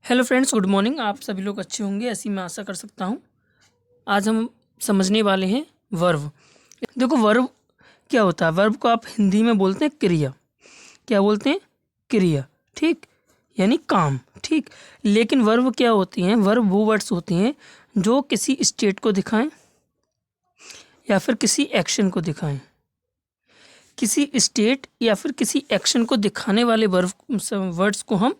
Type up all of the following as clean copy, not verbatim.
Hello friends, good morning. आप सभी लोग अच्छे होंगे, ऐसी मैं आशा कर सकता हूँ। आज हम समझने वाले हैं वर्ब। देखो, वर्ब क्या होता है। वर्ब को आप हिंदी में बोलते हैं क्रिया। क्या बोलते हैं? क्रिया। ठीक, यानी काम। ठीक, लेकिन वर्ब क्या होती हैं? वर्ब वो वर्ड्स होती हैं जो किसी स्टेट को दिखाएं या फिर किसी एक्शन को दिखाएं। किसी स्टेट या फिर किसी एक्शन को दिखाने वाले वर्ड्स को हम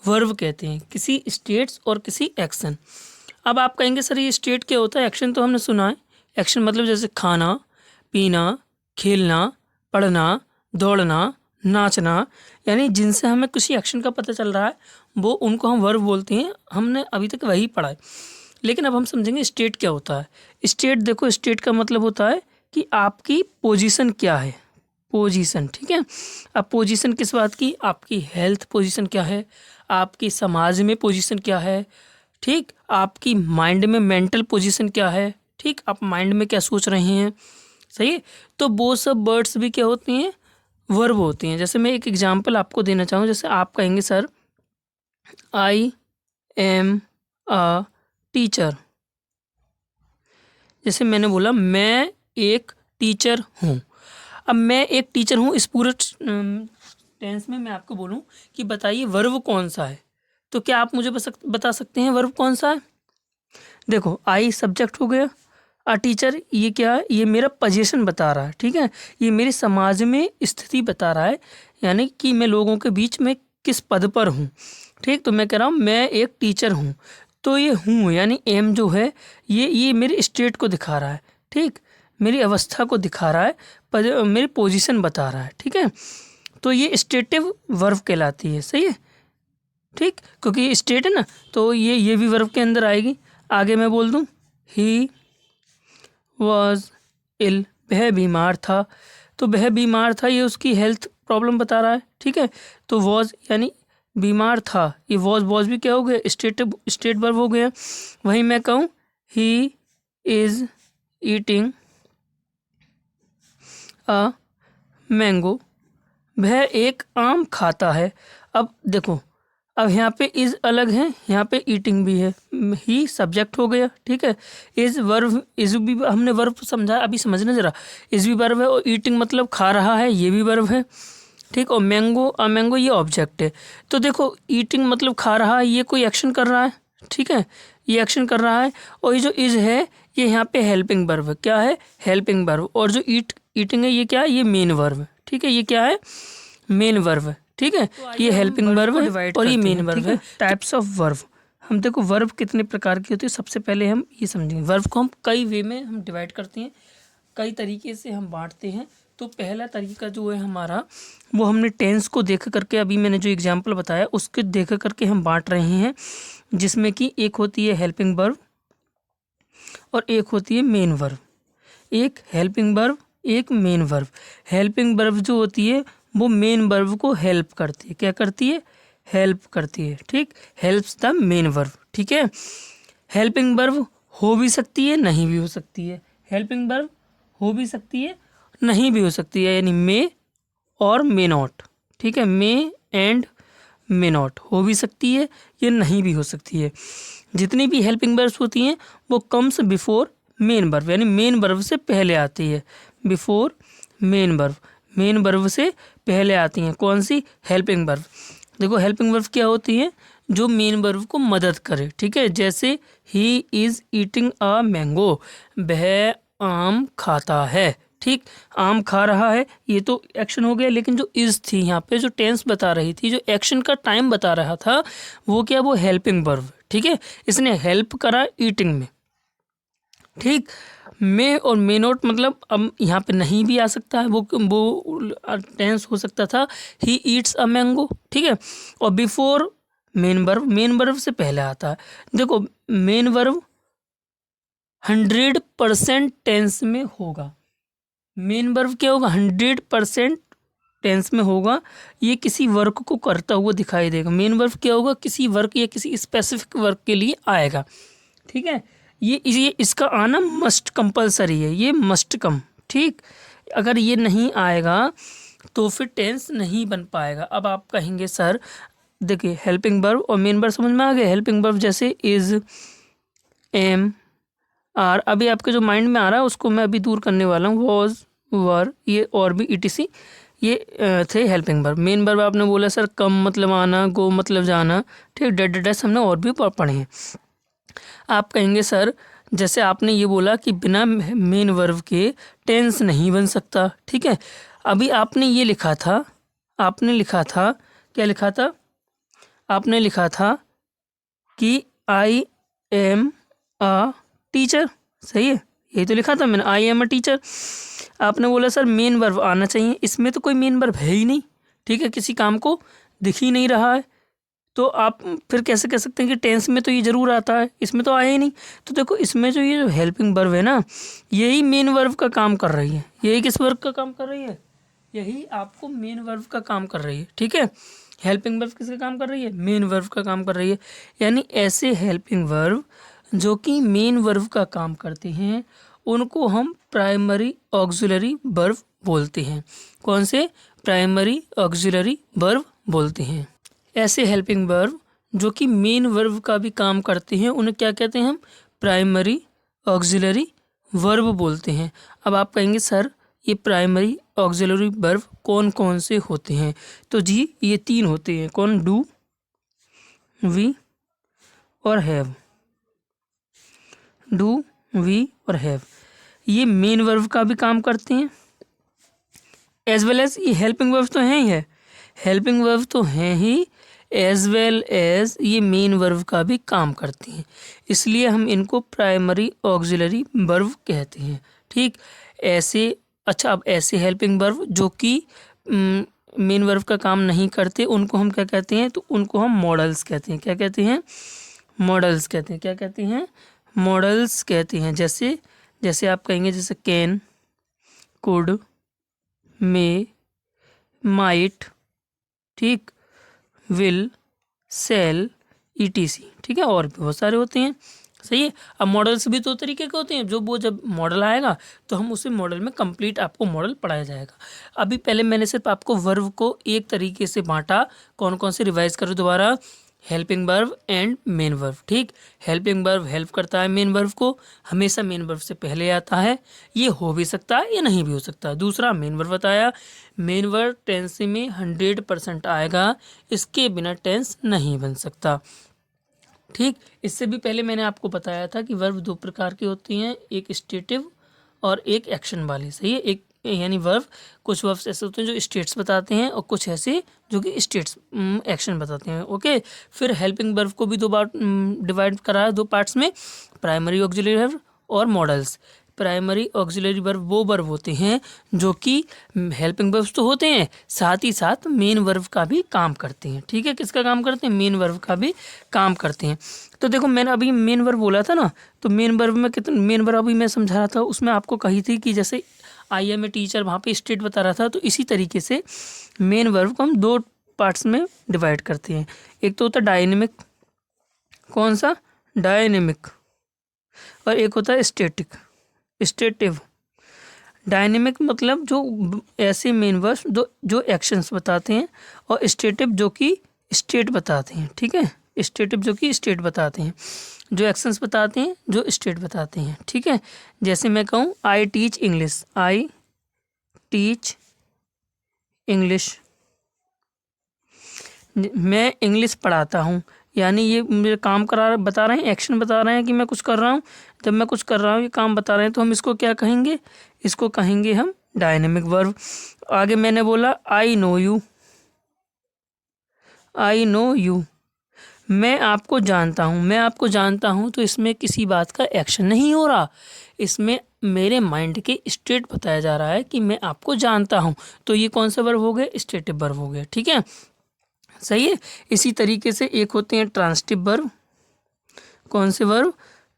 वर्ब कहते हैं। किसी स्टेट्स और किसी एक्शन। अब आप कहेंगे सर ये स्टेट क्या होता है? एक्शन तो हमने सुना है। एक्शन मतलब जैसे खाना, पीना, खेलना, पढ़ना, दौड़ना, नाचना, यानी जिनसे हमें किसी एक्शन का पता चल रहा है वो उनको हम वर्ब बोलते हैं। हमने अभी तक वही पढ़ा है। लेकिन अब हम समझेंगे स्टेट क्या होता है। स्टेट, देखो, स्टेट का मतलब होता है कि आपकी पोजीशन क्या है। पोजीशन, ठीक है। अब पोजीशन किस बात की? आपकी हेल्थ पोजीशन क्या है, आपकी समाज में पोजीशन क्या है, ठीक, आपकी माइंड में मेंटल पोजीशन क्या है, ठीक, आप माइंड में क्या सोच रहे हैं। सही है। तो वो सब वर्ड्स भी क्या होती हैं? वर्ब होती हैं। जैसे मैं एक एग्जांपल आपको देना चाहूँ। जैसे आप कहेंगे sir I am a teacher. जैसे मैंने बोला मैं एक टीचर हूँ। अब मैं एक टीचर हूँ, इस पूरे टेंस में मैं आपको बोलूँ कि बताइए वर्ब कौन सा है, तो क्या आप मुझे बता सकते हैं वर्ब कौन सा है? देखो, आई सब्जेक्ट हो गया, अ टीचर ये क्या है? ये मेरा पोजीशन बता रहा है। ठीक है, ये मेरे समाज में स्थिति बता रहा है, यानी कि मैं लोगों के बीच में किस पद पर हूँ। ठीक, तो मैं कह रहा हूँ मैं एक टीचर हूँ। तो ये हूँ यानी एम जो है ये मेरे स्टेट को दिखा रहा है। ठीक, मेरी अवस्था को दिखा रहा है, मेरी पोजीशन बता रहा है। ठीक है, तो ये स्टेटिव वर्ब कहलाती है। सही है। ठीक, क्योंकि ये स्टेट है ना, तो ये भी वर्ब के अंदर आएगी। आगे मैं बोल दूँ ही वॉज इल, वह बीमार था। तो वह बीमार था, ये उसकी हेल्थ प्रॉब्लम बता रहा है। ठीक है, तो वॉज यानी बीमार था, ये वॉज भी क्या हो गया? स्टेट वर्ब हो गया। वहीं मैं कहूँ he is eating a mango, वह एक आम खाता है। अब देखो, अब यहाँ पे इज़ अलग है, यहाँ पे ईटिंग भी है। ही सब्जेक्ट हो गया। ठीक है, इज़ वर्ब, इज़ भी हमने वर्ब समझा, अभी समझना जरा। इज़ भी वर्ब है और ईटिंग मतलब खा रहा है, ये भी वर्ब है। ठीक, और मैंगो, मैंगो ये ऑब्जेक्ट है। तो देखो, ईटिंग मतलब खा रहा है, ये कोई एक्शन कर रहा है। ठीक है, ये एक्शन कर रहा है। और ये जो इज़ है ये यहाँ पे हेल्पिंग वर्ब है। क्या है? Helping verb. और जो ईटिंग है ये क्या है? ये मेन वर्ब है। ठीक है, ये क्या है? मेन वर्ब है। ठीक है, ये हेल्पिंग वर्ब है और ये मेन वर्ब है। टाइप्स ऑफ वर्ब, हम देखो वर्ब कितने प्रकार की होती है। सबसे पहले हम ये समझेंगे, वर्ब को हम कई वे में हम डिवाइड करते हैं, कई तरीके से हम बांटते हैं। तो पहला तरीका जो है हमारा, वो हमने टेंस को देख करके, अभी मैंने जो एग्जांपल बताया उसके देख करके हम बांट रहे हैं, जिसमें कि एक होती है हेल्पिंग वर्ब और एक होती है मेन वर्ब। एक हेल्पिंग वर्ब, एक मेन वर्ब। हेल्पिंग वर्ब जो होती है वो मेन वर्ब को हेल्प करती है। क्या करती है? हेल्प करती है। ठीक, हेल्प्स द मेन वर्ब। ठीक है, हेल्पिंग वर्ब हो भी सकती है, नहीं भी हो सकती है। हेल्पिंग वर्ब हो भी सकती है, नहीं भी हो सकती है, यानी मे और मे नॉट। ठीक है, मे एंड मे नॉट हो भी सकती है, ये नहीं भी हो सकती है। जितनी भी हेल्पिंग वर्ब्स होती हैं वो कम्स बिफोर मेन वर्ब, यानी मेन वर्ब से पहले आती है। Before main verb, main verb से पहले आती हैं। कौन सी? Helping verb. देखो, हेल्पिंग वर्ब क्या होती है? जो मेन वर्ब को मदद करे। ठीक है, जैसे he is eating a mango, वह आम खाता है। ठीक, आम खा रहा है, ये तो एक्शन हो गया। लेकिन जो इज़ थी यहाँ पे, जो टेंस बता रही थी, जो एक्शन का टाइम बता रहा था, वो क्या? वो हेल्पिंग वर्ब। ठीक है, इसने हेल्प करा ईटिंग में। ठीक, मे और मे नॉट मतलब अब यहाँ पे नहीं भी आ सकता है, वो टेंस हो सकता था ही ईट्स अ मैंगो। ठीक है, और before main verb, main verb से पहले आता है। देखो, मेन वर्ब 100% टेंस में होगा। मेन वर्ब क्या होगा? 100% टेंस में होगा। ये किसी वर्क को करता हुआ दिखाई देगा। मेन वर्ब क्या होगा? किसी वर्क या किसी स्पेसिफिक वर्क के लिए आएगा। ठीक है, ये इसका आना मस्ट कंपलसरी है, ये मस्ट कम। ठीक, अगर ये नहीं आएगा तो फिर टेंस नहीं बन पाएगा। अब आप कहेंगे सर देखिए हेल्पिंग वर्ब और मेन वर्ब समझ में आ गया। हेल्पिंग वर्ब जैसे इज, एम, आर, अभी आपके जो माइंड में आ रहा है उसको मैं अभी दूर करने वाला हूँ। वॉज, वर, ये और भी ETC ये थे हेल्पिंग वर्ब। मेन वर्ब आपने बोला सर कम मतलब आना, गो मतलब जाना, ठीक, डेट डेट हमने और भी पढ़े हैं। आप कहेंगे सर जैसे आपने ये बोला कि बिना मेन वर्ब के टेंस नहीं बन सकता, ठीक है। अभी आपने ये लिखा था, आपने लिखा था, क्या लिखा था, आपने लिखा था कि आई एम अ टीचर, सही है, यही तो लिखा था मैंने, आई एम अ टीचर। आपने बोला सर मेन वर्ब आना चाहिए, इसमें तो कोई मेन वर्ब है ही नहीं, ठीक है, किसी काम को दिख ही नहीं रहा है, तो आप फिर कैसे कह सकते हैं कि टेंस में तो ये जरूर आता है, इसमें तो आया ही नहीं। तो देखो इसमें जो ये जो हेल्पिंग वर्ब है ना, यही मेन वर्ब का काम कर रही है। यही किस वर्ब का काम कर रही है, यही आपको मेन वर्ब का काम कर रही है, ठीक है। हेल्पिंग वर्ब किसका काम कर रही है, मेन वर्ब का काम कर रही है। यानी ऐसे हेल्पिंग वर्ब जो कि मेन वर्ब का काम करते हैं उनको हम प्राइमरी ऑक्सिलरी वर्ब बोलते हैं। कौन से, प्राइमरी ऑक्सिलरी वर्ब बोलते हैं। ऐसे हेल्पिंग वर्ब जो कि मेन वर्ब का भी काम करते हैं उन्हें क्या कहते हैं हम, प्राइमरी ऑक्सिलरी वर्ब बोलते हैं। अब आप कहेंगे सर ये प्राइमरी ऑक्सिलरी वर्ब कौन कौन से होते हैं, तो जी ये 3 होते हैं। कौन, डू, वी और हैव। डू, वी और हैव ये मेन वर्ब का भी काम करते हैं, एज वेल एज ये हेल्पिंग वर्ब तो हैं ही है, हेल्पिंग वर्ब तो हैं ही, एज वेल एज ये मेन वर्ब का भी काम करते हैं, इसलिए हम इनको प्राइमरी ऑक्सिलरी वर्ब कहते हैं, ठीक। ऐसे, अच्छा अब ऐसे हेल्पिंग वर्ब जो कि मेन वर्ब का काम नहीं करते उनको हम क्या कहते हैं, तो उनको हम मॉडल्स कहते हैं। क्या कहते हैं, मॉडल्स कहते हैं। क्या कहते हैं, मॉडल्स कहते हैं। जैसे जैसे आप कहेंगे जैसे कैन, कुड, मे, माइट, ठीक, विल, सेल, ETC, ठीक है, और भी बहुत सारे होते हैं, सही है। अब मॉडल्स भी 2 तरीके के होते हैं, जो वो जब मॉडल आएगा तो हम उसे मॉडल में कंप्लीट आपको मॉडल पढ़ाया जाएगा। अभी पहले मैंने सिर्फ आपको वर्ब को एक तरीके से बांटा, कौन कौन से रिवाइज करो दोबारा, helping verb and main verb, ठीक। हेल्पिंग वर्ब हेल्प करता है मेन वर्ब को, हमेशा मेन वर्ब से पहले आता है, ये हो भी सकता है या नहीं भी हो सकता। दूसरा मेन वर्ब बताया, मेन वर्ब टेंस में 100% आएगा, इसके बिना टेंस नहीं बन सकता, ठीक। इससे भी पहले मैंने आपको बताया था कि वर्ब 2 प्रकार की होती हैं, एक स्टेटिव और एक एक्शन वाली, सही है। एक यानी वर्ब, कुछ वर्ब्स ऐसे होते हैं जो स्टेट्स बताते हैं और कुछ ऐसे जो कि स्टेट्स एक्शन बताते हैं, ओके। फिर हेल्पिंग वर्ब को भी 2 बार डिवाइड करा है 2 पार्ट्स में, प्राइमरी ऑक्सिलरी वर्ब और मॉडल्स। प्राइमरी ऑक्सिलरी वर्ब वो वर्ब होते हैं जो कि हेल्पिंग वर्ब्स तो होते हैं, साथ ही साथ मेन वर्ब का भी काम करते हैं, ठीक है। किसका काम करते हैं, मेन वर्ब का भी काम करते हैं। तो देखो मैंने अभी मेन वर्ब बोला था ना, तो मेन वर्ब में कितने मेन वर्ब अभी मैं समझा रहा था, उसमें आपको कही थी कि जैसे आई एम ए टीचर, वहाँ पे स्टेट बता रहा था, तो इसी तरीके से मेन वर्ब को हम 2 पार्ट्स में डिवाइड करते हैं। एक तो होता है डायनेमिक, कौन सा, डायनेमिक, और एक होता है स्टेटिक, स्टेटिव। डायनेमिक मतलब जो ऐसे मेन वर्ब्स जो एक्शंस बताते हैं, और स्टेटिव जो कि स्टेट बताते हैं, ठीक है। स्टेटिव जो कि स्टेट बताते हैं, जो एक्शंस बताते हैं, जो स्टेट बताते हैं, ठीक है। जैसे मैं कहूँ I teach English, I teach English, मैं इंग्लिश पढ़ाता हूँ, यानी ये मेरे काम करा बता रहे हैं, एक्शन बता रहे हैं कि मैं कुछ कर रहा हूँ। जब मैं कुछ कर रहा हूँ ये काम बता रहे हैं, तो हम इसको क्या कहेंगे, इसको कहेंगे हम डायनेमिक वर्ब। आगे मैंने बोला I know you, I know you, मैं आपको जानता हूँ, मैं आपको जानता हूँ, तो इसमें किसी बात का एक्शन नहीं हो रहा, इसमें मेरे माइंड के स्टेट बताया जा रहा है कि मैं आपको जानता हूँ, तो ये कौन सा वर्ब हो गया, स्टेटिव वर्ब हो गया, ठीक है, सही है। इसी तरीके से एक होते हैं ट्रांजिटिव वर्ब, कौन से verb,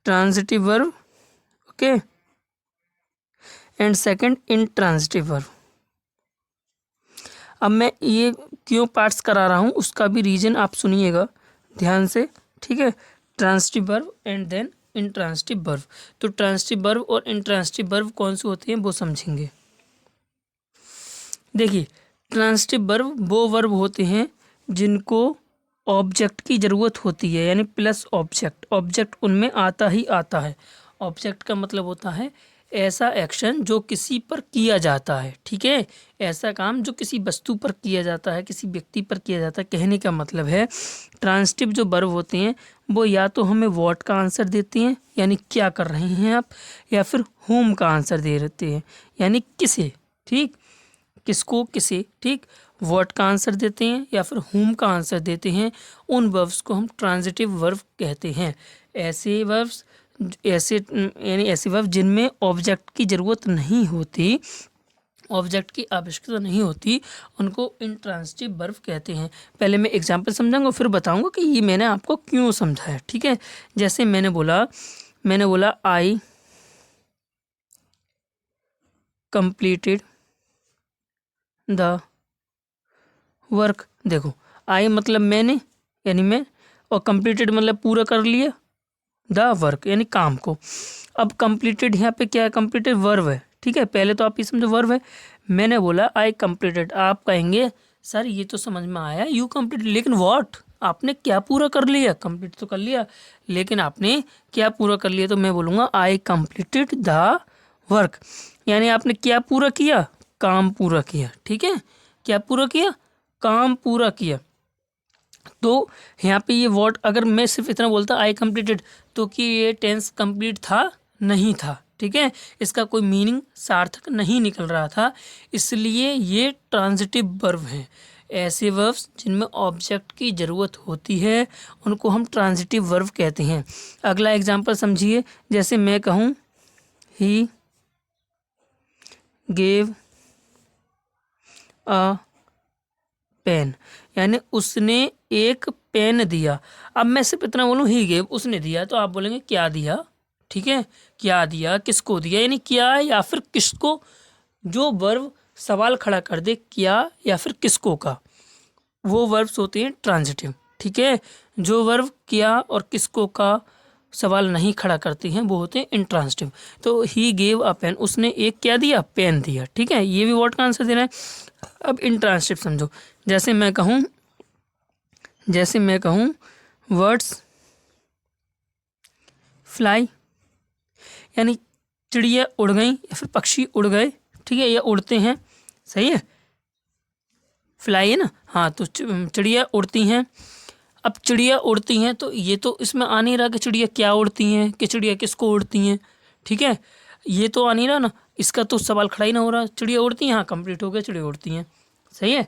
transitive verb, okay, and second intransitive verb. अब मैं ये क्यों पार्ट्स करा रहा हूँ उसका भी रीजन आप सुनिएगा ध्यान से, ठीक है। Transitive verb and then intransitive verb, तो ट्रांजिटिव वर्ब और इंट्रांजिटिव वर्ब कौन से होते हैं वो समझेंगे। देखिए ट्रांजिटिव वर्ब वो वर्ब होते हैं जिनको ऑब्जेक्ट की ज़रूरत होती है, यानी प्लस ऑब्जेक्ट, ऑब्जेक्ट उनमें आता ही आता है। ऑब्जेक्ट का मतलब होता है ऐसा एक्शन जो किसी पर किया जाता है, ठीक है, ऐसा काम जो किसी वस्तु पर किया जाता है, किसी व्यक्ति पर किया जाता है। कहने का मतलब है ट्रांसिटिव जो वर्ब होते हैं वो या तो हमें व्हाट का आंसर देते हैं यानी क्या कर रहे हैं आप, या फिर whom का आंसर दे देते हैं यानी किसे, ठीक, किसको, किसे, ठीक। व्हाट का आंसर देते हैं या फिर whom का आंसर देते हैं, उन वर्ब्स को हम ट्रांजिटिव वर्ब कहते हैं। ऐसे वर्ब्स, ऐसे यानी ऐसे वर्ब जिनमें ऑब्जेक्ट की ज़रूरत नहीं होती, ऑब्जेक्ट की आवश्यकता नहीं होती, उनको इंट्रांसिटिव वर्ब कहते हैं। पहले मैं एग्जांपल समझाऊंगा फिर बताऊंगा कि ये मैंने आपको क्यों समझाया, ठीक है। जैसे मैंने बोला आई कंप्लीटेड द वर्क। देखो आई मतलब मैंने यानी मैं, और कंप्लीटेड मतलब पूरा कर लिया, द वर्क यानी काम को। अब कंप्लीटेड यहाँ पे क्या है, कंप्लीटेड वर्ब है, ठीक है। पहले तो आप ये समझो वर्ब है, मैंने बोला आई कंप्लीटेड, आप कहेंगे सर ये तो समझ में आया यू कंप्लीटेड, लेकिन व्हाट, आपने क्या पूरा कर लिया, कंप्लीट तो कर लिया लेकिन आपने क्या पूरा कर लिया, तो मैं बोलूँगा आई कंप्लीटेड द वर्क, यानी आपने क्या पूरा किया, काम पूरा किया, ठीक है। क्या पूरा किया, काम पूरा किया। तो यहाँ पे ये वर्ड अगर मैं सिर्फ इतना बोलता आई कंप्लीटेड तो कि ये टेंस कंप्लीट था, नहीं था, ठीक है, इसका कोई मीनिंग सार्थक नहीं निकल रहा था, इसलिए ये ट्रांजिटिव वर्ब हैं। ऐसे वर्ब्स जिनमें ऑब्जेक्ट की ज़रूरत होती है उनको हम ट्रांजिटिव वर्ब कहते हैं। अगला एग्जांपल समझिए, जैसे मैं कहूँ ही गेव अ पेन, यानी उसने एक पेन दिया। अब मैं सिर्फ इतना बोलूँ ही गेव, उसने दिया, तो आप बोलेंगे क्या दिया, ठीक है, क्या दिया, किसको दिया, यानी क्या या फिर किसको, जो वर्ब सवाल खड़ा कर दे क्या या फिर किसको का, वो वर्ब्स होते हैं ट्रांजिटिव, ठीक है। जो वर्ब क्या और किसको का सवाल नहीं खड़ा करती हैं वो होते हैं इंट्रांजिटिव। तो ही गेव अ पेन, उसने एक क्या दिया, पेन दिया, ठीक है, ये भी वर्ड का आंसर देना है। अब इंट्रांजिटिव समझो, जैसे मैं कहूँ वर्ड्स फ्लाई, यानी चिड़िया उड़ गई या फिर पक्षी उड़ गए, ठीक है, या उड़ते हैं, सही है, फ्लाई है ना, हाँ, तो चिड़िया उड़ती हैं। अब चिड़िया उड़ती हैं तो ये तो इसमें आ नहीं रहा कि चिड़िया क्या उड़ती हैं, कि चिड़िया किसको उड़ती हैं, ठीक है, ये तो आ नहीं रहा ना, इसका तो सवाल खड़ा ही ना हो रहा। चिड़िया उड़ती हैं, हाँ कंप्लीट हो गया, चिड़िया उड़ती हैं, सही है।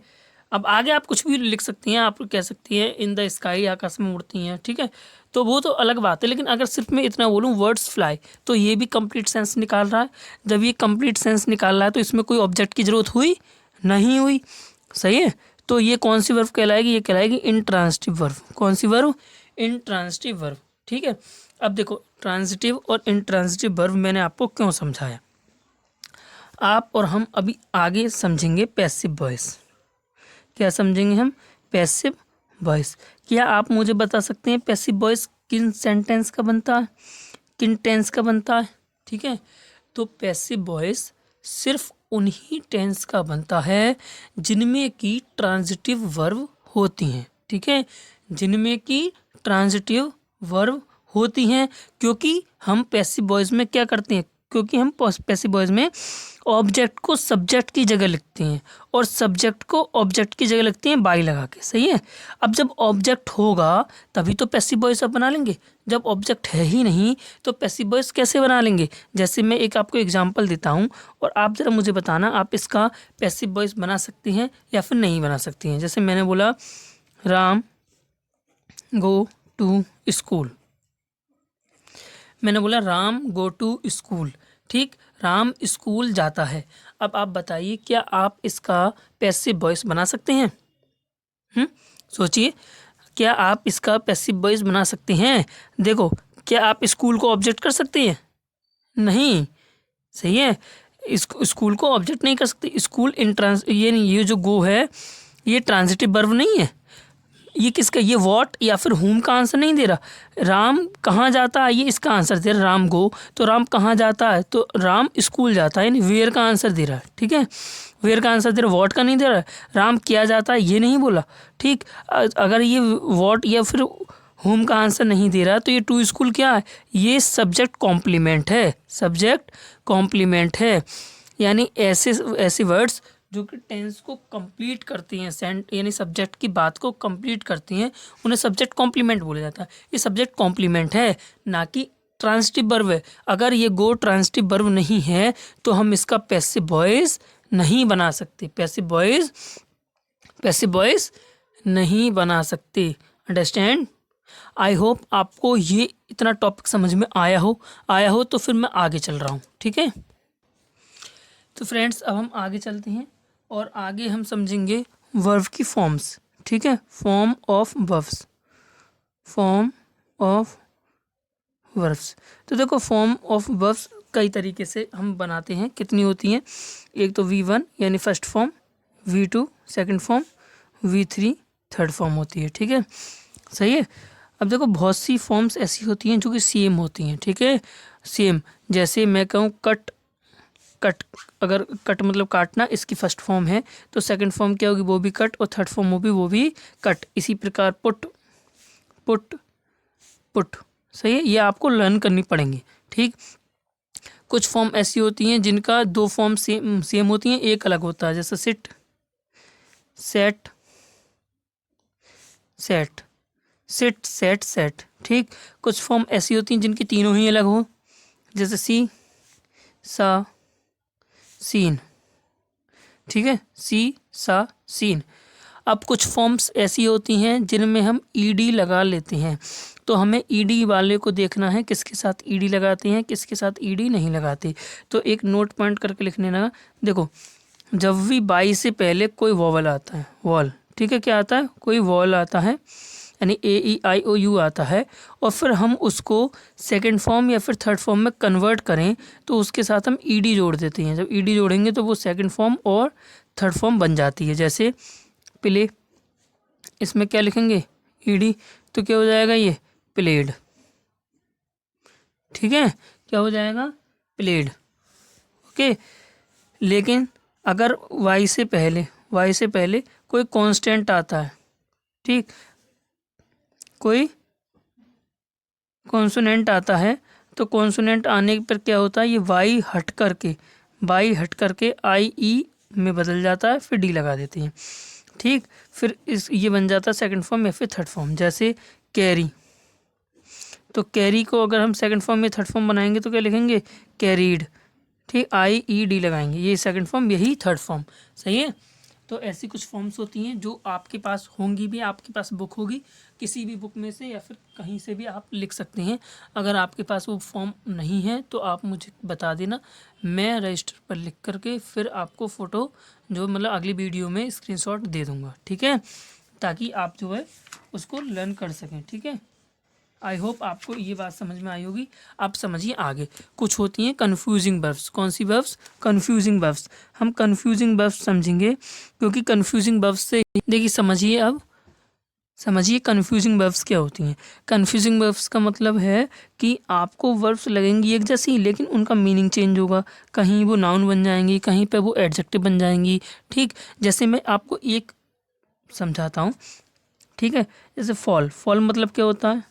अब आगे आप कुछ भी लिख सकती हैं, आप कह सकती हैं इन द स्काई, आकाश में उड़ती हैं, ठीक है, तो वो तो अलग बात है। लेकिन अगर सिर्फ मैं इतना बोलूँ वर्ड्स फ्लाई, तो ये भी कंप्लीट सेंस निकाल रहा है। जब ये कंप्लीट सेंस निकाल रहा है तो इसमें कोई ऑब्जेक्ट की ज़रूरत हुई नहीं हुई, सही है। तो ये कौन सी वर्ब कहलाएगी, ये कहलाएगी इंट्रांजिटिव वर्ब। कौन सी वर्ब, इंट्रांजिटिव वर्ब, ठीक है। अब देखो ट्रांजिटिव और इंट्रांजिटिव वर्ब मैंने आपको क्यों समझाया, आप और हम अभी आगे समझेंगे पैसिव वॉइस। क्या समझेंगे हम, पैसिव वॉइस। क्या आप मुझे बता सकते हैं पैसिव वॉइस किन सेंटेंस का बनता है, किन टेंस का बनता है, ठीक है। तो पैसिव वॉइस सिर्फ उन्हीं टेंस का बनता है जिनमें की ट्रांजिटिव वर्ब होती हैं, ठीक है, जिनमें की ट्रांजिटिव वर्ब होती हैं। क्योंकि हम पैसिव वॉइस में क्या करते हैं, क्योंकि हम पैसिव वॉइस में ऑब्जेक्ट को सब्जेक्ट की जगह लिखते हैं और सब्जेक्ट को ऑब्जेक्ट की जगह लिखते हैं बाई लगा के, सही है। अब जब ऑब्जेक्ट होगा तभी तो पैसिव वॉइस आप बना लेंगे, जब ऑब्जेक्ट है ही नहीं तो पैसिव वॉइस कैसे बना लेंगे। जैसे मैं एक आपको एग्जांपल देता हूँ और आप ज़रा मुझे बताना आप इसका पैसिव वॉइस बना सकती हैं या फिर नहीं बना सकती हैं। जैसे मैंने बोला राम गो टू स्कूल, मैंने बोला राम गो टू स्कूल, ठीक, राम स्कूल जाता है। अब आप बताइए क्या आप इसका पैसिव वॉइस बना सकते हैं, सोचिए, क्या आप इसका पैसिव वॉइस बना सकते हैं। देखो क्या आप स्कूल को ऑब्जेक्ट कर सकते हैं, नहीं, सही है, इस स्कूल को ऑब्जेक्ट नहीं कर सकते। स्कूल ये जो गो है ये ट्रांजिटिव वर्ब नहीं है, ये किसका, ये व्हाट या फिर हुम का आंसर नहीं दे रहा। राम कहाँ जाता है, ये इसका आंसर दे रहा। राम गो, तो राम कहाँ जाता है, तो राम स्कूल जाता है, यानी वेयर का आंसर दे रहा है। ठीक है, वेयर का आंसर दे रहा, व्हाट का नहीं दे रहा है। राम किया जाता है ये नहीं बोला। ठीक, अगर ये व्हाट या फिर होम का आंसर नहीं दे रहा तो ये टू स्कूल क्या है, ये सब्जेक्ट कॉम्प्लीमेंट है, सब्जेक्ट कॉम्प्लीमेंट है। यानी ऐसे वर्ड्स जो कि टेंस को कंप्लीट करती हैं, यानी सब्जेक्ट की बात को कंप्लीट करती हैं, उन्हें सब्जेक्ट कॉम्प्लीमेंट बोला जाता है। ये सब्जेक्ट कॉम्प्लीमेंट है, ना कि ट्रांसिटिव वर्ब है। अगर ये गो ट्रांसिटिव वर्ब नहीं है तो हम इसका पैसिव वॉइस नहीं बना सकते, पैसिव वॉइस नहीं बना सकते। अंडरस्टैंड। आई होप आपको ये इतना टॉपिक समझ में आया हो तो फिर मैं आगे चल रहा हूँ। ठीक है, तो फ्रेंड्स अब हम आगे चलते हैं और आगे हम समझेंगे वर्ब की फॉर्म्स। ठीक है, फॉर्म ऑफ वर्ब्स। तो देखो फॉर्म ऑफ वर्ब्स कई तरीके से हम बनाते हैं। कितनी होती हैं, एक तो V1 यानी first form, V2 second form, V3 third form होती है। ठीक है, सही है। अब देखो बहुत सी फॉर्म्स ऐसी होती हैं जो कि सेम होती हैं। ठीक है, सेम, जैसे मैं कहूँ कट, अगर कट मतलब काटना, इसकी फर्स्ट फॉर्म है तो सेकंड फॉर्म क्या होगी, वो भी कट, और थर्ड फॉर्म वो भी कट। इसी प्रकार पुट, सही है, ये आपको लर्न करनी पड़ेंगी। ठीक, कुछ फॉर्म ऐसी होती हैं जिनका दो फॉर्म सेम होती हैं, एक अलग होता है, जैसे सिट, सेट। ठीक, कुछ फॉर्म ऐसी होती हैं जिनकी तीनों ही अलग हो, जैसे सी, सा, सीन। ठीक है, सी, सा, सीन। अब कुछ फॉर्म्स ऐसी होती हैं जिनमें हम ईडी लगा लेते हैं, तो हमें ईडी वाले को देखना है किसके साथ ईडी लगाते हैं, किसके साथ ईडी नहीं लगाते। तो एक नोट पॉइंट करके लिख लेना। देखो जब भी बाई से पहले कोई वॉवल आता है, वॉल, ठीक है, क्या आता है, कोई वॉल आता है, यानी AEIOU आता है, और फिर हम उसको सेकंड फॉर्म या फिर थर्ड फॉर्म में कन्वर्ट करें तो उसके साथ हम ईडी जोड़ देते हैं। जब ईडी जोड़ेंगे तो वो सेकंड फॉर्म और थर्ड फॉर्म बन जाती है। जैसे प्ले, इसमें क्या लिखेंगे, ईडी, तो क्या हो जाएगा, ये प्लेड। ठीक है, क्या हो जाएगा, प्लेड। ओके, लेकिन अगर वाई से पहले कोई कांस्टेंट आता है, ठीक, कोई कॉन्सोनेंट आता है, तो कॉन्सोनेंट आने पर क्या होता है, ये वाई हट करके IE में बदल जाता है, फिर डी लगा देते हैं। ठीक, फिर ये बन जाता है सेकंड फॉर्म या फिर थर्ड फॉर्म। जैसे कैरी, तो कैरी को अगर हम सेकंड फॉर्म में थर्ड फॉर्म बनाएंगे तो क्या लिखेंगे, कैरीड। ठीक, IED लगाएंगे, ये सेकंड फॉर्म, यही थर्ड फॉर्म। सही है। तो ऐसी कुछ फॉर्म्स होती हैं जो आपके पास होंगी भी, आपके पास बुक होगी, किसी भी बुक में से या फिर कहीं से भी आप लिख सकते हैं। अगर आपके पास वो फॉर्म नहीं है तो आप मुझे बता देना, मैं रजिस्टर पर लिख करके फिर आपको फ़ोटो जो मतलब अगली वीडियो में स्क्रीनशॉट दे दूँगा। ठीक है, ताकि आप जो है उसको लर्न कर सकें। ठीक है, आई होप आपको ये बात समझ में आई होगी। आप समझिए आगे कुछ होती हैं कन्फ्यूजिंग वर्ब्स। कौन सी वर्ब्स, कन्फ्यूजिंग वर्ब्स। हम कन्फ्यूजिंग वर्ब्स समझेंगे क्योंकि कन्फ्यूजिंग वर्ब्स से, देखिए समझिए, अब समझिए कन्फ्यूजिंग वर्ब्स क्या होती हैं। कन्फ्यूजिंग वर्ब्स का मतलब है कि आपको वर्ब्स लगेंगी एक जैसी, लेकिन उनका मीनिंग चेंज होगा। कहीं वो नाउन बन जाएंगी, कहीं पे वो एडजेक्टिव बन जाएंगी। ठीक, जैसे मैं आपको एक समझाता हूँ। ठीक है, जैसे फॉल मतलब क्या होता है,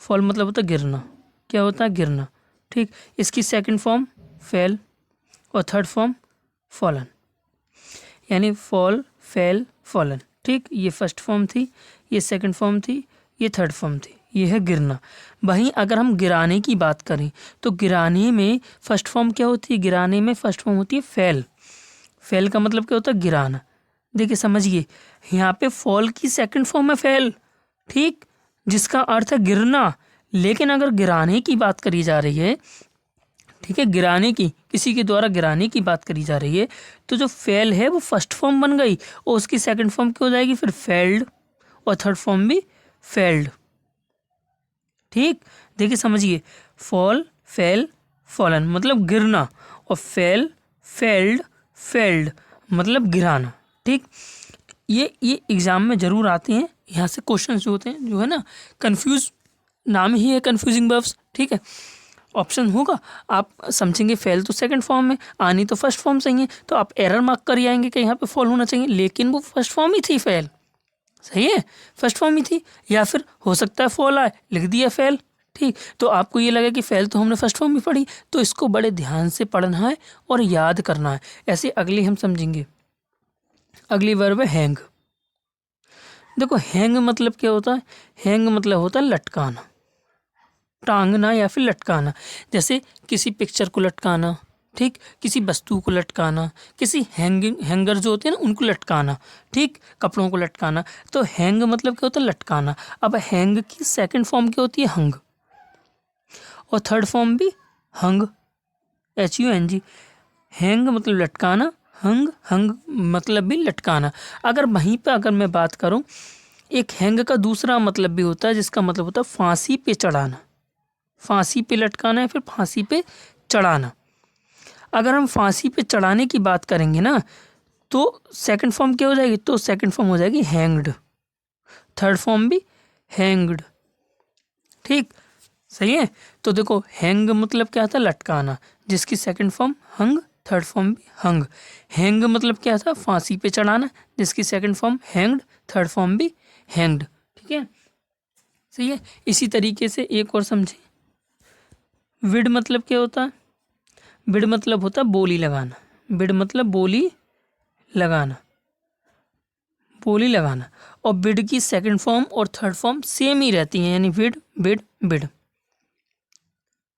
फॉल मतलब होता है गिरना। क्या होता है, गिरना। ठीक, इसकी सेकंड फॉर्म फेल और थर्ड फॉर्म फॉलन, यानी फॉल, फेल, फॉलन। ठीक, ये फर्स्ट फॉर्म थी, ये सेकंड फॉर्म थी, ये थर्ड फॉर्म थी, ये है गिरना। वहीं अगर हम गिराने की बात करें तो गिराने में फर्स्ट फॉर्म क्या होती है, गिराने में फर्स्ट फॉर्म होती है फेल। फेल का मतलब क्या होता है, गिराना। देखिए समझिए, यहाँ पे फॉल की सेकंड फॉर्म है फेल, ठीक, जिसका अर्थ है गिरना। लेकिन अगर गिराने की बात करी जा रही है, ठीक है, गिराने की, किसी के द्वारा गिराने की बात करी जा रही है, तो जो फेल है वो फर्स्ट फॉर्म बन गई और उसकी सेकंड फॉर्म क्या हो जाएगी, फिर फेल्ड, और थर्ड फॉर्म भी फेल्ड। ठीक, देखिए समझिए, फॉल, फेल, फॉलन मतलब गिरना, और फेल, फेल्ड, फेल्ड मतलब गिराना। ठीक, ये एग्ज़ाम में ज़रूर आते हैं। यहाँ से क्वेश्चन जो होते हैं, जो है ना, कन्फ्यूज़, नाम ही है कन्फ्यूजिंग वर्ब्स, ठीक है। ऑप्शन होगा, आप समझेंगे फेल तो सेकंड फॉर्म में, आनी तो फर्स्ट फॉर्म से ही है, तो आप एरर मार्क कर आएंगे कि यहाँ पे फॉल होना चाहिए, लेकिन वो फर्स्ट फॉर्म ही थी फेल। सही है, फर्स्ट फॉर्म ही थी। या फिर हो सकता है फॉल आए, लिख दिया फेल, ठीक। तो आपको ये लगे कि फेल तो हमने फर्स्ट फॉर्म में पढ़ी, तो इसको बड़े ध्यान से पढ़ना है और याद करना है। ऐसे अगली हम समझेंगे। अगली वर्ब है हैंग। देखो हैंग मतलब क्या होता है? हैंग मतलब होता है लटकाना, टांगना या फिर लटकाना। जैसे किसी पिक्चर को लटकाना, ठीक, किसी वस्तु को लटकाना, किसी हैंगर जो होते हैं ना उनको लटकाना, ठीक, कपड़ों को लटकाना। तो हैंग मतलब क्या होता है? लटकाना। अब हैंग की सेकंड फॉर्म क्या होती है? हंग। और थर्ड फॉर्म भी हंग, HUNG। हैंग मतलब लटकाना, हंग, हंग मतलब भी लटकाना। अगर वहीं पर अगर मैं बात करूं, एक हैंग का दूसरा मतलब भी होता है, जिसका मतलब होता है फांसी पे चढ़ाना, फांसी पे लटकाना या फिर फांसी पे चढ़ाना। अगर हम फांसी पे चढ़ाने की बात करेंगे ना, तो सेकंड फॉर्म क्या हो जाएगी? तो सेकंड फॉर्म हो जाएगी हैंग्ड, थर्ड फॉर्म भी हैंग्ड, ठीक, सही है। तो देखो हैंग मतलब क्या था? लटकाना, जिसकी सेकंड फॉर्म हंग, थर्ड फॉर्म भी हंग। हैंग मतलब क्या था? फांसी पे चढ़ाना, जिसकी second form hanged, third form भी हैंग्ड, ठीक है, सही है। इसी तरीके से एक और समझे। विड मतलब क्या होता है? विड मतलब होता है बोली लगाना। विड मतलब बोली लगाना, बोली लगाना। और विड की सेकंड फॉर्म और थर्ड फॉर्म सेम ही रहती हैं, यानी विड, विड, विड,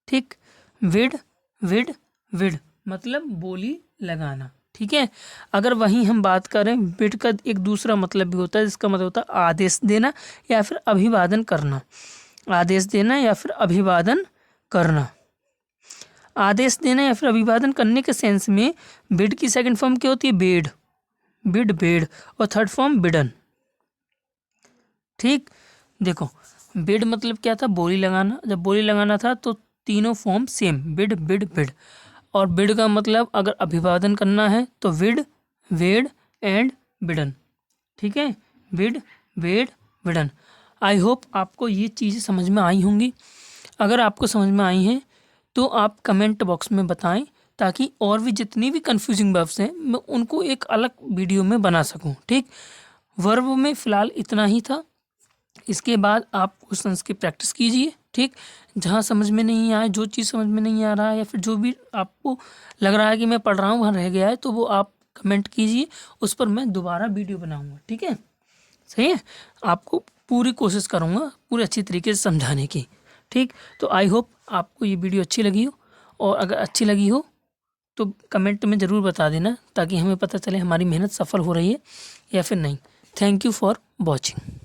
ठीक। विड, विड, विड मतलब बोली लगाना, ठीक है। अगर वहीं हम बात करें, विड का एक दूसरा मतलब भी होता है, जिसका मतलब होता है आदेश देना या फिर अभिवादन करना। आदेश देना या फिर अभिवादन करना। आदेश देना या फिर अभिवादन करने के सेंस में बिड की सेकंड फॉर्म क्या होती है? Bed, bid, bed. और थर्ड फॉर्म बिडन, ठीक। देखो बिड मतलब क्या था? बोली लगाना। जब बोली लगाना था तो तीनों form same, bid, bid, bid. और बिड का मतलब अगर अभिवादन करना है तो विड, वेड एंड बिडन, ठीक है, विड, वेड, विडन। आई होप आपको ये चीज़ें समझ में आई होंगी। अगर आपको समझ में आई हैं तो आप कमेंट बॉक्स में बताएं, ताकि और भी जितनी भी कंफ्यूजिंग वर्ब्स हैं मैं उनको एक अलग वीडियो में बना सकूं, ठीक। वर्ब में फ़िलहाल इतना ही था। इसके बाद आप क्वेश्चंस की प्रैक्टिस कीजिए, ठीक। जहाँ समझ में नहीं आए, जो चीज़ समझ में नहीं आ रहा है या फिर जो भी आपको लग रहा है कि मैं पढ़ रहा हूँ वहाँ रह गया है, तो वो आप कमेंट कीजिए, उस पर मैं दोबारा वीडियो बनाऊँगा, ठीक है, सही है। आपको पूरी कोशिश करूँगा पूरे अच्छी तरीके से समझाने की, ठीक। तो आई होप आपको ये वीडियो अच्छी लगी हो, और अगर अच्छी लगी हो तो कमेंट में ज़रूर बता देना, ताकि हमें पता चले हमारी मेहनत सफल हो रही है या फिर नहीं। Thank you for watching.